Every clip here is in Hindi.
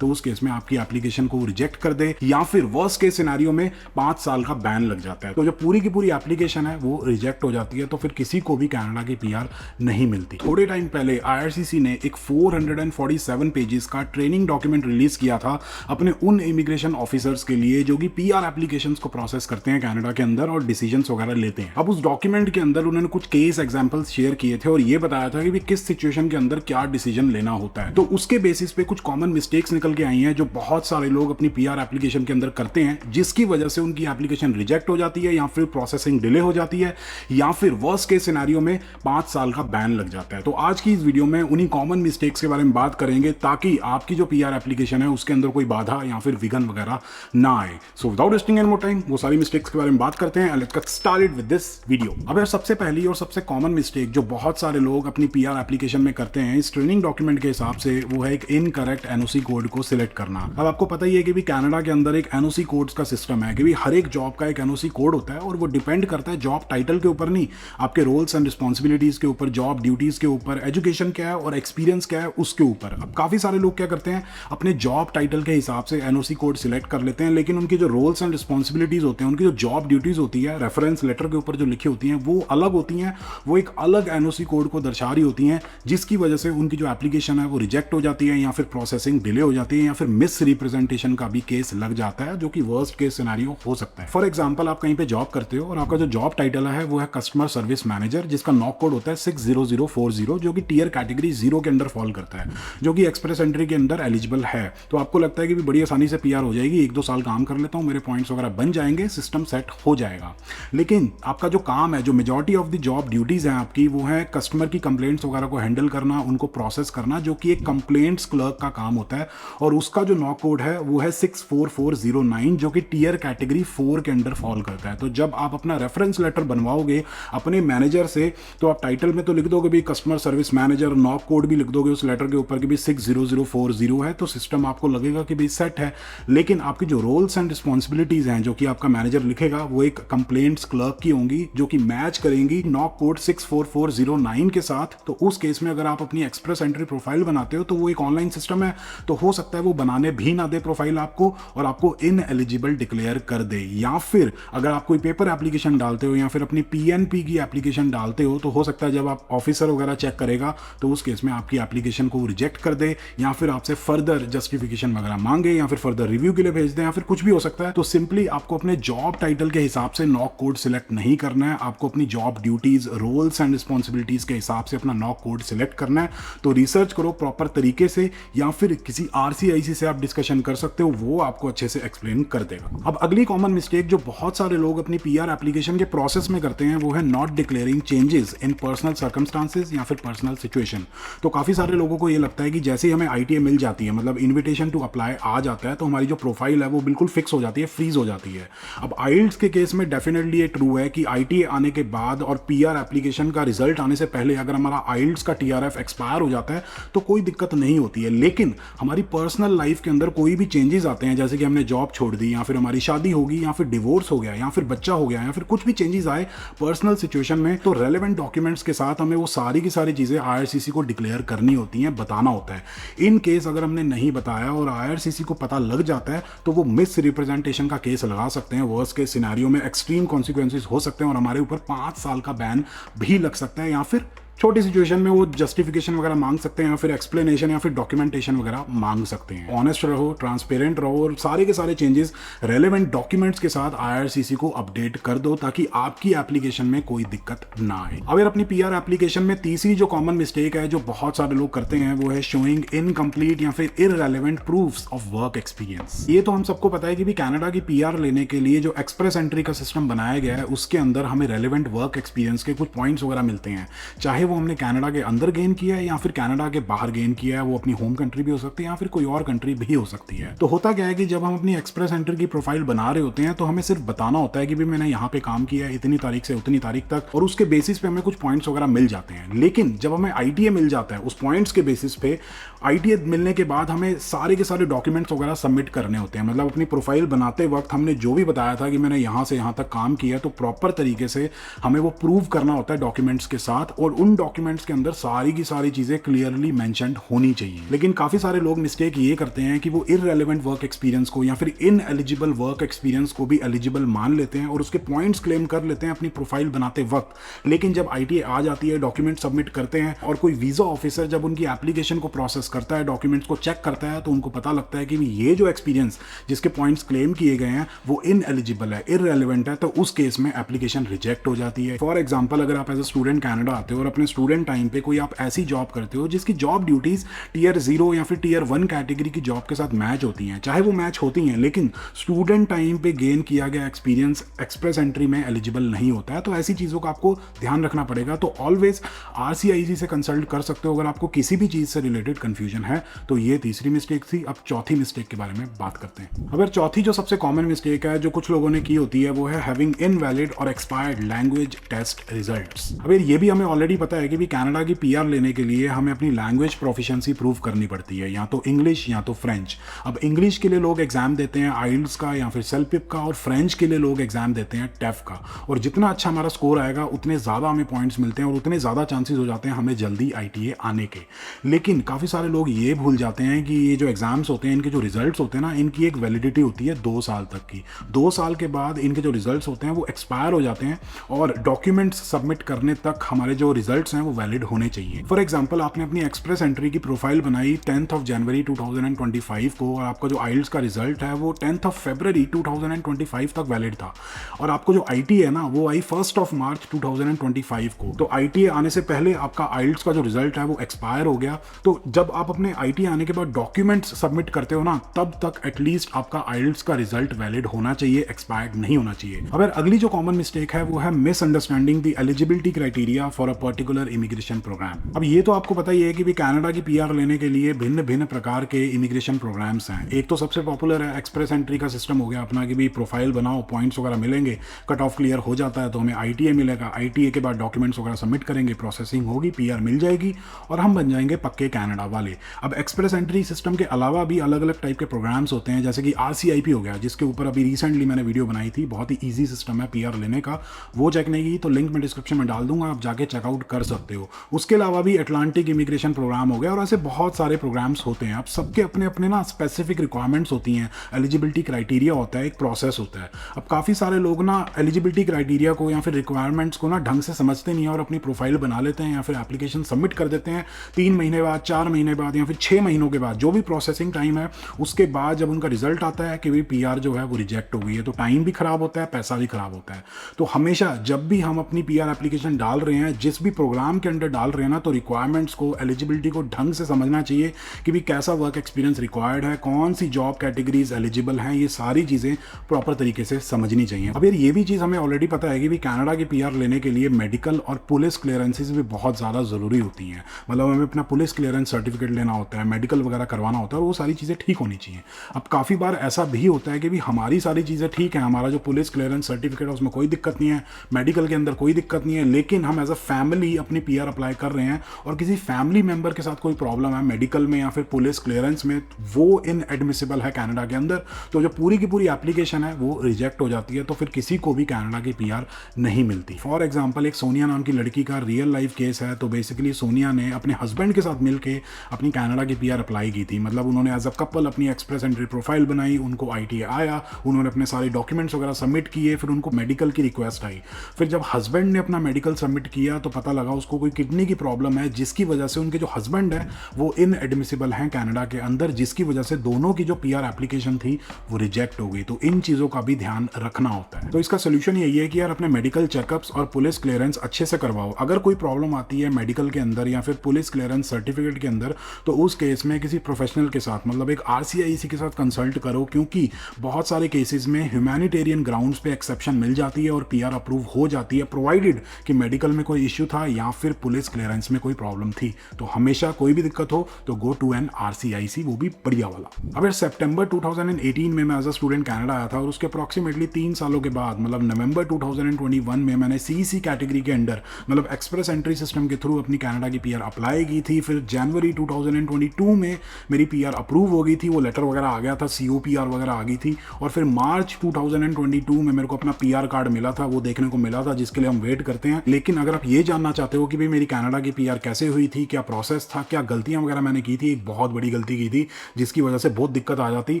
तो उस केस में आपकी एप्लीकेशन को रिजेक्ट कर दे, या फिर वर्स्ट केस सिनेरियो में 5 साल का बैन लग जाता है। तो जो पूरी की पूरी एप्लीकेशन है वो रिजेक्ट हो जाती है, तो फिर किसी को भी कनाडा की पीआर नहीं मिलती। थोड़े टाइम पहले आईआरसीसी ने एक 447 पेजेस का ट्रेनिंग डॉक्यूमेंट रिलीज किया था अपने उन इमिग्रेशन ऑफिसर्स के लिए जो कि पीआर एप्लीकेशंस को प्रोसेस करते हैं कनाडा के अंदर और डिसीजंस वगैरह लेते हैं। अब उस डॉक्यूमेंट के अंदर उन्होंने कुछ केस एग्जांपल्स शेयर किए थे और ये बताया था कि किस सिचुएशन के अंदर क्या डिसीजन लेना होता है। तो उसके बेसिस पे कुछ कॉमन मिस्टेक्स निकल के आई हैं जो बहुत सारे लोग अपनी पीआर एप्लीकेशन के अंदर करते हैं, जिसकी वजह से उनकी एप्लीकेशन रिजेक्ट हो जाती है, या फिर प्रोसेसिंग डिले हो जाती है, या फिर वर्स्ट केस सिनेरियो में 5 साल का बैन लग जाता है। तो आज की इस वीडियो में उन्हीं कॉमन मिस्टेक्स के बारे में बात करेंगे ताकि आपकी जो पीआर एप्लीकेशन है उसके अंदर कोई बाधा या फिर विघ्न वगैरह ना आए। So without wasting any more time वो सारी मिस्टेक्स के बारे में बात करते हैं। Let's get started with this video. अब यार सबसे पहली और सबसे कॉमन मिस्टेक जो बहुत सारे लोग अपनी पीआर एप्लीकेशन में करते हैं इस ट्रेनिंग डॉक्यूमेंट के हिसाब से, वो है एक इनकरेक्ट एनओसी कोड को सिलेक्ट करना। अब आपको पता ही है कि भी कनाडा के अंदर एक एनओसी कोड्स का सिस्टम है कि भी हर एक जॉब का एक एनओसी कोड होता है और वो डिपेंड करता है जॉब टाइटल के ऊपर नहीं, आपके रोल्स एंड रिस्पॉन्सिबिलिटीज के ऊपर, जॉब ड्यूटीज के ऊपर, एजुकेशन क्या है और एक्सपीरियंस क्या है उसके ऊपर। अब काफी सारे लोग क्या करते हैं अपने जॉब टाइटल के हिसाब से एनओसी कोड सिलेक्ट कर लेते हैं, लेकिन उनकी जो रोल्स एंड रिस्पॉन्सिबिलिटीज होते हैं, उनकी जो जॉब ड्यूटीज होती है रेफरेंस लेटर के ऊपर जो लिखी होती हैं वो अलग होती हैं, वो एक अलग एनओसी कोड को दर्शा रही होती हैं, जिसकी वजह से उनकी जो एप्लीकेशन है वो रिजेक्ट हो जाती है, या फिर प्रोसेसिंग डिले हो जाती है, या फिर मिस रिप्रेजेंटेशन का भी केस लग जाता है, जो कि वर्स्ट केस सिनेरियो हो सकता है। फॉर एग्जांपल आप कहीं पे जॉब करते हो और आपका जो जॉब टाइटल है वो है कस्टमर सर्विस मैनेजर, जिसका नॉक कोड होता है 60040, जो कि टीयर कैटेगरी 0 के अंदर फॉल करता है, जो कि एक्सप्रेस एंट्री के अंदर एलिजिबल है। तो आपको लगता है कि भी बड़ी आसानी से पीआर हो जाएगी, 1-2 साल काम कर लेता हूं, मेरे पॉइंट्स वगैरह बन जाएंगे, सिस्टम सेट हो जाएगा। लेकिन आपका जो काम है, जो majority of the job duties है आपकी, वो है कस्टमर की कंप्लेंट्स वगैरह को हैंडल करना, उनको प्रोसेस करना, जो कि एक कंप्लेंट्स क्लर्क का काम होता है, और उसका जो नॉक कोड है वो है 64409, जो कि टीयर कैटेगरी 4 के अंडर फॉल करता है। तो जब आप अपना रेफरेंस लेटर बनवाओगे अपने मैनेजर से, तो आप टाइटल में तो लिख दोगे भी customer service manager, NOC code भी लिख दोगे उस लेटर के ऊपर कि भी 60040 है, तो सिस्टम आपको लगेगा कि भी सेट है। लेकिन आपकी जो रोल्स एंड रिस्पॉन्सिबिलिटीज हैं जो कि आपका मैनेजर लिखेगा वो एक कंप्लेंट्स क्लर्क की होंगी, जो कि मैच करेंगी नॉक कोड 64409 के साथ। तो उस केस में अगर आप अपनी एक्सप्रेस एंट्री प्रोफाइल बनाते हो तो वो एक ऑनलाइन सिस्टम है, तो हो सकता है वो बनाने भी ना दे प्रोफाइल आपको और आपको इनएलिजिबल डिक्लेयर कर दे। या फिर अगर आप कोई पेपर एप्लीकेशन डालते हो या फिर अपनी पीएनपी की एप्लीकेशन डालते हो, तो हो सकता है जब आप ऑफिसर वगैरह चेक करेगा तो उस केस में आपकी एप्लीकेशन को रिजेक्ट कर दे, या फिर आपसे फर्दर जस्टिफिकेशन वगैरह मांगे, या फिर फर्दर रिव्यू के लिए भेज दे, या फिर कुछ भी हो सकता है। तो सिंपली आपको अपने जॉब टाइटल के हिसाब से नॉक कोड सिलेक्ट नहीं करना है, आपको अपनी job duties, roles and responsibilities के हिसाब से अपना नॉक कोड सिलेक्ट करना है। तो रिसर्च करो प्रॉपर तरीके से, या फिर किसी आरसीआईसी से आप डिस्कशन कर सकते हो, वो आपको अच्छे से एक्सप्लेन कर देगा। अब अगली कॉमन मिस्टेक जो बहुत सारे लोग अपनी पीआर एप्लीकेशन के प्रोसेस में करते हैं वो है not declaring changes in personal circumstances या फिर पर्सनल सिचुएशन। तो काफी सारे लोगों को ये लगता है कि जैसे ही हमें आईटीए मिल जाती है, मतलब इन्विटेशन टू अप्लाई आ जाता है, तो हमारी जो प्रोफाइल है वो बिल्कुल फिक्स हो जाती है, फ्रीज हो जाती है। अब आइल्स के केस में डेफिनेटली ये ट्रू है कि आईटीए आने के बाद और पीआर एप्लीकेशन का रिजल्ट आने से पहले अगर हमारा आइल्स का टीआरएफ एक्सपायर हो जाता है तो कोई दिक्कत नहीं होती है। लेकिन हमारी पर्सनल लाइफ के अंदर कोई भी चेंजेस आते हैं, जैसे कि हमने जॉब छोड़ दी, या फिर हमारी शादी होगी, या फिर डिवोर्स हो गया, या फिर बच्चा हो गया, या फिर कुछ भी चेंजेस आए पर्सनल सिचुएशन में, तो रेलेवेंट डॉक्यूमेंट्स के साथ हमें वो सारी की सारी चीजें आईआरसीसी को डिक्लेयर करनी होती हैं, बताना होता है। इन केस अगर हमने नहीं बताया और आईआरसीसी को पता लग जाता है तो वो मिस रिप्रेजेंटेशन का केस लगा सकते हैं। वर्स्ट केस सिनेरियो में एक्सट्रीम कॉन्सिक्वेंसेस हो सकते हैं और हमारे ऊपर 5 साल का बैन भी लग सकता है, या फिर छोटी सिचुएशन में वो जस्टिफिकेशन वगैरह मांग सकते हैं, या फिर एक्सप्लेनेशन या फिर डॉक्यूमेंटेशन वगैरह मांग सकते हैं। ऑनेस्ट रहो, ट्रांसपेरेंट रहो और सारे के सारे चेंजेस रेलेवेंट डॉक्यूमेंट्स के साथ आईआरसीसी को अपडेट कर दो ताकि आपकी एप्लीकेशन में कोई दिक्कत ना आए। अब अपनी पीआर एप्लीकेशन में तीसरी जो कॉमन मिस्टेक है जो बहुत सारे लोग करते हैं वो है शोइंग इनकम्प्लीट या फिर irrelevant proofs of work experience. ये तो हम सबको पता है कि भी कनाडा की पीआर लेने के लिए जो एक्सप्रेस एंट्री का सिस्टम बनाया गया है उसके अंदर हमें रेलेवेंट वर्क एक्सपीरियंस के कुछ पॉइंट्स वगैरह मिलते हैं, चाहे वो हमने कनाडा के अंदर गेन किया है या फिर कनाडा के बाहर गेन किया है। वो अपनी होम कंट्री भी हो सकती है या फिर कोई और कंट्री भी हो सकती है। तो होता क्या है कि जब हम अपनी एक्सप्रेस एंट्री की प्रोफाइल बना रहे होते हैं तो हमें सिर्फ बताना होता है कि भी मैंने यहाँ पे काम किया है इतनी तारीख से उतनी तारीख तक, और उसके बेसिस पे हमें कुछ पॉइंट्स वगैरह मिल जाते हैं। लेकिन जब हमें आईटीए मिल जाता है उस पॉइंट्स के बेसिस पे, आईटीए मिलने के बाद हमें सारे के सारे डॉक्यूमेंट्स वगैरह सबमिट करने होते हैं। मतलब अपनी प्रोफाइल बनाते वक्त हमने जो भी बताया था कि मैंने यहाँ से यहाँ तक काम किया, तो प्रॉपर तरीके से हमें वो प्रूव करना होता है डॉक्यूमेंट्स के साथ, और उन डॉक्यूमेंट्स के अंदर सारी की सारी चीजें क्लियरली मेंशन्ड होनी चाहिए। लेकिन काफी सारे लोग मिस्टेक ये करते हैं कि वो इररेलेवेंट वर्क एक्सपीरियंस को या फिर इन एलिजिबल वर्क एक्सपीरियंस को भी एलिजिबल मान लेते हैं और उसके पॉइंट्स क्लेम कर लेते हैं अपनी प्रोफाइल बनाते वक्त। लेकिन जब आईटीए आ जाती है, डॉक्यूमेंट सबमिट करते हैं और कोई वीजा ऑफिसर जब उनकी एप्लीकेशन को प्रोसेस करता है, डॉक्यूमेंट्स को चेक करता है, तो उनको पता लगता है कि ये जो एक्सपीरियंस जिसके पॉइंट्स क्लेम किए गए हैं वो इन एलिजिबल है, इररेलेवेंट है, तो उस केस में एप्लीकेशन रिजेक्ट हो जाती है। फॉर एग्जाम्पल, अगर आप एज अ स्टूडेंट कनाडा आते हो और अपने स्टूडेंट टाइम पे कोई आप ऐसी जॉब करते हो जिसकी जॉब ड्यूटीज टीयर 0 या फिर टीयर 1 कैटेगरी की जॉब के साथ मैच होती हैं, चाहे वो मैच होती हैं, लेकिन स्टूडेंट टाइम पे गेन किया गया एक्सपीरियंस एक्सप्रेस एंट्री में एलिजिबल नहीं होता है, तो ऐसी चीज़ों का आपको ध्यान रखना पड़ेगा। तो ऑलवेज आरसीआईसी से कंसल्ट कर सकते हो अगर आपको किसी भी चीज़ से रिलेटेड कंफ्यूजन है। तो ये तीसरी मिस्टेक थी। अब चौथी मिस्टेक के बारे में बात करते हैं। अगर चौथी जो सबसे कॉमन मिस्टेक है जो कुछ लोगों ने की होती है वो है हैविंग इनवैलिड और एक्सपायर्ड लैंग्वेज टेस्ट रिजल्ट्स। अब ये भी हमें ऑलरेडी पता है कि भी कनाडा की पीआर लेने के लिए हमें अपनी लैंग्वेज प्रोफिशिएंसी प्रूव करनी पड़ती है, या तो इंग्लिश या तो फ्रेंच। अब इंग्लिश के लिए लोग एग्जाम देते हैं आइल्स का या फिर सेल्पिप का, और फ्रेंच के लिए लोग एग्जाम देते हैं टेफ का। और जितना अच्छा हमारा स्कोर आएगा उतने ज़्यादा हमें पॉइंट्स मिलते हैं और उतने ज़्यादा चांसेस हो जाते हैं हमें जल्दी आईटीए आने के। लेकिन काफ़ी सारे लोग ये भूल जाते हैं कि ये जो एग्जाम्स होते हैं, इनके जो रिजल्ट्स होते हैं ना, इनकी एक वैलिडिटी होती है 2 साल तक की। 2 साल के बाद इनके जो रिजल्ट्स होते हैं वो एक्सपायर हो जाते हैं और डॉक्यूमेंट्स सबमिट करने तक हमारे जो रिजल्ट्स हैं वो वैलिड होने चाहिए। फॉर एग्जाम्पल, आपने अपनी एक्सप्रेस एंट्री की प्रोफाइल बनाई 10 जनवरी 2025 को और आपका जो आइल्स का रिजल्ट है वो 10 फरवरी 2025 तक वैलिड था, और आपको जो आईटी है ना वो आई 1 मार्च 2025 को। तो आईटी आने से पहले आपका आइल्स का जो रिजल्ट है वो एक्सपायर हो गया। तो जब आप अपने आईटी आने के बाद डॉक्यूमेंट्स सबमिट करते हो ना, तब तक एटलीस्ट आपका आइल्स का रिजल्ट वैलिड होना चाहिए, एक्सपायर्ड नहीं होना चाहिए। अब अगली जो कॉमन मिस्टेक है वो है misunderstanding the eligibility criteria for a particular immigration programme. अब ये तो आपको पता ही है कि भी कनाडा की पीआर लेने के लिए भिन्न भिन्न प्रकार के इमिग्रेशन प्रोग्राम्स हैं। एक तो सबसे पॉपुलर है एक्सप्रेस एंट्री का सिस्टम हो गया अपना, कि भी प्रोफाइल बनाओ, पॉइंट्स वगैरह मिलेंगे, कट ऑफ क्लियर हो जाता है तो हमें आईटीए मिलेगा, आईटीए के बाद डॉक्यूमेंट्स वगैरह सबमिट करेंगे, प्रोसेसिंग होगी, पीआर मिल जाएगी और हम बन जाएंगे पक्के कनाडा वाले। अब एक्सप्रेस एंट्री सिस्टम के अलावा भी अलग अलग टाइप के प्रोग्राम्स होते हैं, जैसे कि आरसीआईपी हो गया, जिसके ऊपर अभी रिसेंटली मैंने वीडियो बनाई थी। बहुत ही ईजी सिस्टम है पीआर लेने का, वो चेक नहीं की तो लिंक मैं डिस्क्रिप्शन में डाल दूंगा, आप जाके चेकआउट कर सकते हो। उसके अलावा भी अटलांटिक इमिग्रेशन प्रोग्राम हो गया और ऐसे बहुत सारे प्रोग्राम्स होते हैं। अब सबके अपने अपने ना स्पेसिफिक रिक्वायरमेंट्स होती हैं, एलिजिबिलिटी क्राइटेरिया होता है, एक प्रोसेस होता है। अब काफ़ी सारे लोग ना एलिजिबिलिटी क्राइटेरिया को या फिर रिक्वायरमेंट्स को ना ढंग से समझते नहीं है और अपनी प्रोफाइल बना लेते हैं या फिर एप्लीकेशन सबमिट कर देते हैं 3 महीने बाद, 4 महीने बाद या फिर 6 महीनों के बाद, जो भी प्रोसेसिंग टाइम है उसके बाद जब उनका रिजल्ट आता है कि भाई पीआर जो है वो रिजेक्ट हो गई है, तो टाइम भी खराब होता है, पैसा भी खराब होता है। तो हमेशा जब भी हम अपनी पीआर एप्लीकेशन डाल रहे हैं, जिस भी प्रोग्राम के अंडर डाल रहे हैं ना, तो रिक्वायरमेंट्स को, एलिजिबिलिटी को ढंग से समझना चाहिए कि भी कैसा वर्क एक्सपीरियंस रिक्वायर्ड है, कौन सी जॉब कैटेगरीज एलिजिबल हैं, ये सारी चीज़ें प्रॉपर तरीके से समझनी चाहिए। अब ये भी चीज़ हमें ऑलरेडी पता है कि भी कनाडा की पीआर लेने के लिए मेडिकल और पुलिस क्लियरेंसेज भी बहुत ज़्यादा ज़रूरी होती हैं। मतलब हमें अपना पुलिस क्लियरेंस सर्टिफिकेट लेना होता है, मेडिकल वगैरह करवाना होता है, और वो सारी चीज़ें ठीक होनी चाहिए। अब काफ़ी बार ऐसा भी होता है कि भी हमारी सारी चीज़ें ठीक है, हमारा जो पुलिस क्लियरेंस सर्टिफिकेट है उसमें कोई दिक्कत नहीं है, मेडिकल के अंदर कोई दिक्कत नहीं है, लेकिन हम एज अ फैमिली अपनी पीआर अप्लाई कर रहे हैं और किसी फैमिली मेंबर के साथ कोई प्रॉब्लम है मेडिकल में या फिर पुलिस क्लियरेंस में, वो इनएडमिसिबल है कनाडा के अंदर, तो जो पूरी की पूरी एप्लीकेशन है वो रिजेक्ट हो जाती है, तो फिर किसी को भी कनाडा की पीआर नहीं मिलती। फॉर एग्जांपल, एक सोनिया नाम की लड़की का रियल लाइफ केस है। तो बेसिकली सोनिया ने अपने हस्बैंड के साथ मिलके अपनी कनाडा की पीआर अप्लाई की थी। मतलब उन्होंने एज अ कपल अपनी एक्सप्रेस एंट्री प्रोफाइल बनाई, उनको आईटीए आया, उन्होंने अपने सारे डॉक्यूमेंट्स वगैरह सबमिट किए, फिर उनको मेडिकल की रिक्वेस्ट आई। फिर जब हस्बैंड ने अपना मेडिकल सबमिट किया तो पता लगा उसको कोई किडनी की प्रॉब्लम है, जिसकी वजह से उनके जो हस्बैंड है वो इनएडमिसिबल हैं कनाडा के अंदर, जिसकी वजह से दोनों की जो पीआर एप्लीकेशन थी वो रिजेक्ट हो गई। तो इन चीज़ों का भी ध्यान रखना होता है। तो इसका सोल्यूशन यही है कि यार अपने मेडिकल चेकअप्स और पुलिस क्लियरेंस अच्छे से करवाओ। अगर कोई प्रॉब्लम आती है मेडिकल के अंदर या फिर पुलिस क्लियरेंस सर्टिफिकेट के अंदर, तो उस केस में किसी प्रोफेशनल के साथ, मतलब एक आरसीआईसी के साथ कंसल्ट करो, क्योंकि बहुत सारे केसेस में ह्यूमैनिटेरियन ग्राउंड्स पे एक्सेप्शन मिल जाती है और पीआर अप्रूव हो जाती है, प्रोवाइडेड कि मेडिकल में कोई इश्यू था या फिर पुलिस क्लियरेंस में कोई प्रॉब्लम थी। तो हमेशा कोई भी दिक्कत हो तो गो टू एन आरसीआईसी, वो भी बढ़िया वाला। अब सितंबर 2018 में मैं एज अ स्टूडेंट कनाडा आया था और उसके अप्रॉक्सीमेटली 3 सालों के बाद, मतलब नवंबर 2021 में मैंने सीईसी कैटेगरी के अंडर, मतलब एक्सप्रेस एंट्री सिस्टम के थ्रू अपनी कनाडा की पीआर अप्लाई की थी। फिर जनवरी 2022 में मेरी पीआर अप्रूव हो गई थी, वो लेटर वगैरह आ गया था, सीओपीआर वगैरह आ गई थी। और फिर मार्च 2022 में मेरे को अपना पीआर कार्ड मिला था, वो देखने को मिला था, जिसके लिए हम वेट करते हैं। लेकिन अगर आप ये जानना चाहते हो कि भाई मेरी कनाडा की पीआर कैसे हुई थी, क्या प्रोसेस था, क्या गलतियां वगैरह मैंने की थी, एक बहुत बड़ी गलती की थी जिसकी वजह से बहुत दिक्कत आ जाती,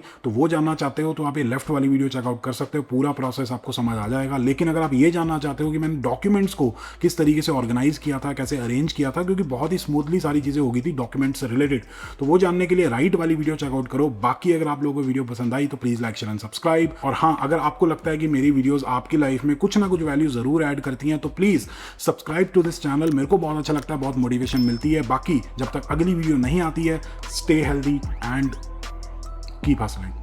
तो वो जानना चाहते हो तो आप ये लेफ्ट वाली वीडियो चेकआउट कर सकते हो, पूरा प्रोसेस आपको समझ आ जाएगा। लेकिन अगर आप ये जानना चाहते हो कि मैंने डॉक्यूमेंट्स को किस तरीके से ऑर्गेनाइज किया था, कैसे अरेंज किया था, क्योंकि बहुत ही स्मूथली सारी चीज़ें हो गई थी डॉक्यूमेंट्स से रिलेटेड, तो वो जानने के लिए राइट वाली वीडियो चेकआउट करो। बाकी अगर आप लोगों को वीडियो पसंद आई तो please like share and subscribe. और हाँ, अगर आपको लगता है कि मेरी वीडियोस आपकी लाइफ में कुछ ना कुछ वैल्यू जरूर ऐड करती हैं तो please subscribe to this channel, मेरे को बहुत अच्छा लगता है, बहुत मोटिवेशन मिलती है। बाकी जब तक अगली वीडियो नहीं आती है, stay healthy and keep hustling.